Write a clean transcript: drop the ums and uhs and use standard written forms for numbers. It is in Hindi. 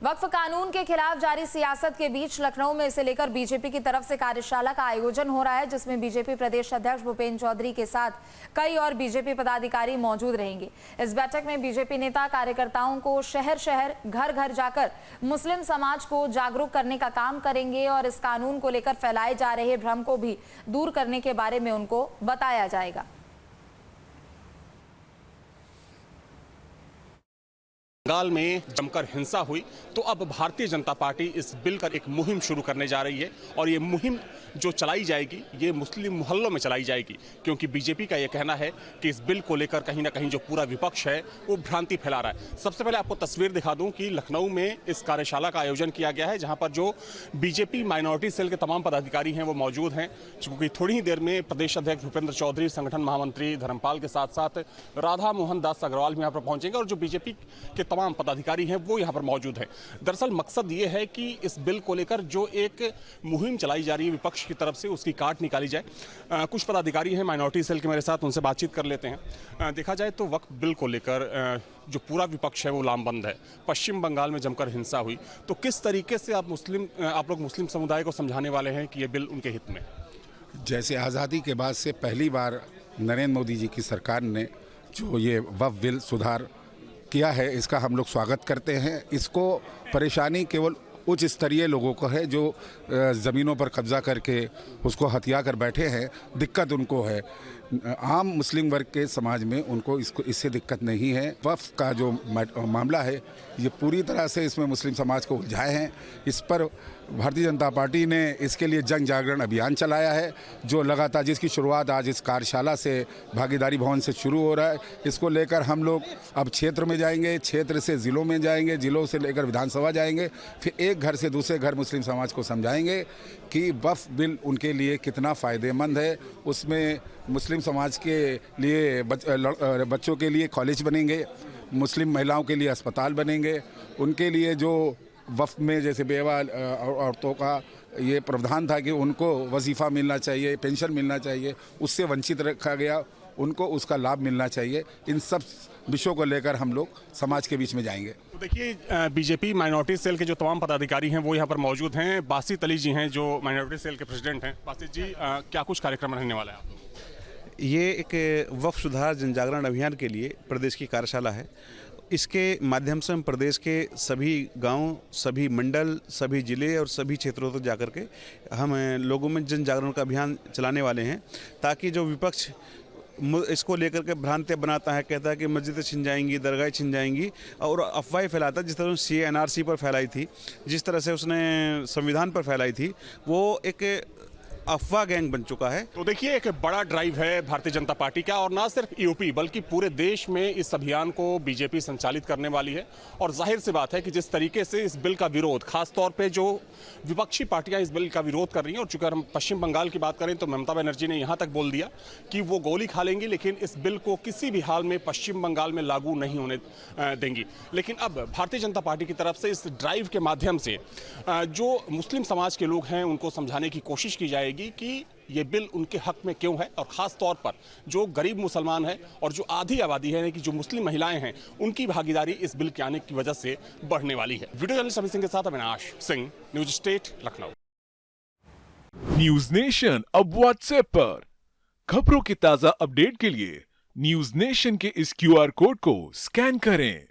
वक्फ कानून के खिलाफ जारी सियासत के बीच लखनऊ में इसे लेकर बीजेपी की तरफ से कार्यशाला का आयोजन हो रहा है, जिसमें बीजेपी प्रदेश अध्यक्ष भूपेंद्र चौधरी के साथ कई और बीजेपी पदाधिकारी मौजूद रहेंगे। इस बैठक में बीजेपी नेता कार्यकर्ताओं को शहर शहर घर घर जाकर मुस्लिम समाज को जागरूक करने का काम करेंगे और इस कानून को लेकर फैलाए जा रहे भ्रम को भी दूर करने के बारे में उनको बताया जाएगा। बंगाल में जमकर हिंसा हुई तो अब भारतीय जनता पार्टी इस बिल का एक मुहिम शुरू करने जा रही है और ये मुहिम जो चलाई जाएगी ये मुस्लिम मोहल्लों में चलाई जाएगी, क्योंकि बीजेपी का ये कहना है कि इस बिल को लेकर कहीं ना कहीं जो पूरा विपक्ष है वो भ्रांति फैला रहा है। सबसे पहले आपको तस्वीर दिखा दूं कि लखनऊ में इस कार्यशाला का आयोजन किया गया है, जहां पर जो बीजेपी माइनॉरिटी सेल के तमाम पदाधिकारी हैं वो मौजूद हैं। क्योंकि थोड़ी ही देर में प्रदेश अध्यक्ष भूपेंद्र चौधरी, संगठन महामंत्री धर्मपाल के साथ साथ राधा मोहन दास अग्रवाल भी यहाँ पर पहुंचेंगे और जो बीजेपी के तमाम पदाधिकारी हैं वो यहाँ पर मौजूद हैं। दरअसल मकसद ये है कि इस बिल को लेकर जो एक मुहिम चलाई जा रही है विपक्ष की तरफ से, उसकी काट निकाली जाए। कुछ पदाधिकारी हैं माइनॉरिटी सेल के मेरे साथ, उनसे बातचीत कर लेते हैं। देखा जाए तो वक्फ बिल को लेकर जो पूरा विपक्ष है वो लामबंद है। पश्चिम बंगाल में जमकर हिंसा हुई तो किस तरीके से आप लोग मुस्लिम समुदाय को समझाने वाले हैं कि ये बिल उनके हित में? जैसे आज़ादी के बाद से पहली बार नरेंद्र मोदी जी की सरकार ने जो ये वक्फ बिल सुधार किया है, इसका हम लोग स्वागत करते हैं। इसको परेशानी केवल उच्च स्तरीय लोगों को है जो ज़मीनों पर कब्जा करके उसको हथिया कर बैठे हैं, दिक्कत उनको है। आम मुस्लिम वर्ग के समाज में उनको इससे दिक्कत नहीं है। वक्फ का जो मामला है ये पूरी तरह से इसमें मुस्लिम समाज को उलझाए हैं। इस पर भारतीय जनता पार्टी ने इसके लिए जन जागरण अभियान चलाया है, जो लगातार जिसकी शुरुआत आज इस कार्यशाला से भागीदारी भवन से शुरू हो रहा है। इसको लेकर हम लोग अब क्षेत्र में जाएंगे, क्षेत्र से ज़िलों में जाएंगे, ज़िलों से लेकर विधानसभा जाएंगे, फिर एक घर से दूसरे घर मुस्लिम समाज को समझाएंगे कि वक्फ बिल उनके लिए कितना फ़ायदेमंद है। उसमें मुस्लिम समाज के लिए बच्चों के लिए कॉलेज बनेंगे, मुस्लिम महिलाओं के लिए अस्पताल बनेंगे, उनके लिए जो वक्फ में जैसे बेवा औरतों का ये प्रावधान था कि उनको वजीफ़ा मिलना चाहिए, पेंशन मिलना चाहिए, उससे वंचित रखा गया, उनको उसका लाभ मिलना चाहिए। इन सब विषयों को लेकर हम लोग समाज के बीच में जाएंगे। तो देखिए, बीजेपी माइनॉरिटी सेल के जो तमाम पदाधिकारी हैं वो यहाँ पर मौजूद हैं। बासित अली जी हैं जो माइनॉरिटी सेल के प्रेसिडेंट हैं। बासित जी, क्या कुछ कार्यक्रम रहने वाला है आप लोगों? ये एक वक्फ सुधार जन जागरण अभियान के लिए प्रदेश की कार्यशाला है। इसके माध्यम से हम प्रदेश के सभी गांव, सभी मंडल, सभी ज़िले और सभी क्षेत्रों तक जाकर के हम लोगों में जन जागरण का अभियान चलाने वाले हैं, ताकि जो विपक्ष इसको लेकर के भ्रांतियाँ बनाता है, कहता है कि मस्जिदें छिन जाएंगी, दरगाहें छिन जाएंगी और अफवाहें फैलाता है। जिस तरह उसने CA/NRC पर फैलाई थी, जिस तरह से उसने संविधान पर फैलाई थी, वो एक अफवाह गैंग बन चुका है। तो देखिए, एक बड़ा ड्राइव है भारतीय जनता पार्टी का और ना सिर्फ यूपी बल्कि पूरे देश में इस अभियान को बीजेपी संचालित करने वाली है। और जाहिर सी बात है कि जिस तरीके से इस बिल का विरोध, खास तौर पे जो विपक्षी पार्टियां इस बिल का विरोध कर रही हैं, और चूंकि हम पश्चिम बंगाल की बात करें तो ममता बनर्जी ने यहां तक बोल दिया कि वो गोली खा लेंगी लेकिन इस बिल को किसी भी हाल में पश्चिम बंगाल में लागू नहीं होने देंगी। लेकिन अब भारतीय जनता पार्टी की तरफ से इस ड्राइव के माध्यम से जो मुस्लिम समाज के लोग हैं उनको समझाने की कोशिश की जाएगी कि ये बिल उनके हक में क्यों है, और ख़ास तौर पर जो गरीब मुसलमान है और जो आधी आबादी है कि जो मुस्लिम महिलाएं हैं उनकी भागीदारी इस बिल के आने की वजह से बढ़ने वाली है। वीडियो जर्नलिस्ट अमित सिंह के साथ Avinash Singh, news state, Lucknow. News nation अब व्हाट्सएप पर खबरों के ताजा अपडेट के लिए न्यूज नेशन के इस QR कोड को स्कैन करें।